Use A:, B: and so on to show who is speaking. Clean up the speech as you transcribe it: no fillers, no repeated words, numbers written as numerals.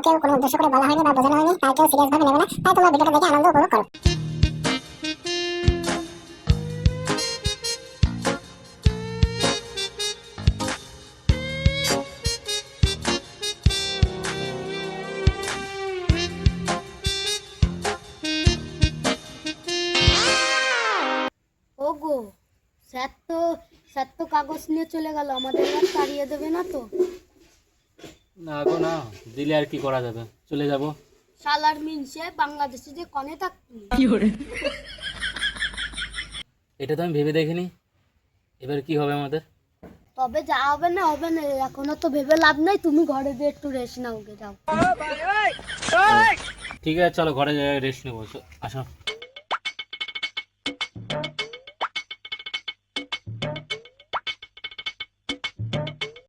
A: কেউ কোনো উদ্দেশ্য করে বলা হয়নি বা বোঝানো হয়নি, তাই কেউ সিরিয়াস ভাবে নেবে না। তাই তোমরা ভিডিওটা দেখে আনন্দ উপভোগ করো।
B: ওগো, স্যার তো কাগজ নিয়ে চলে গেল, আমাদের আর তাড়িয়ে দেবে না তো?
C: না গো না, দিলে আর কি করা যাবে, চলে যাব।
B: শালার মিনসে বাংলাদেশে যে কনে থাকতি।
C: এটা তো আমি ভেবে দেখিনি, এবার কি হবে আমাদের?
B: তবে যা হবে না হবে না, এখনো তো ভেবে লাভ নাই। তুমি ঘরে দিয়ে একটু রেস্ট নাও, গে যাও।
C: ঠিক আছে চলো ঘরে রেস্ট নেবো, আসো।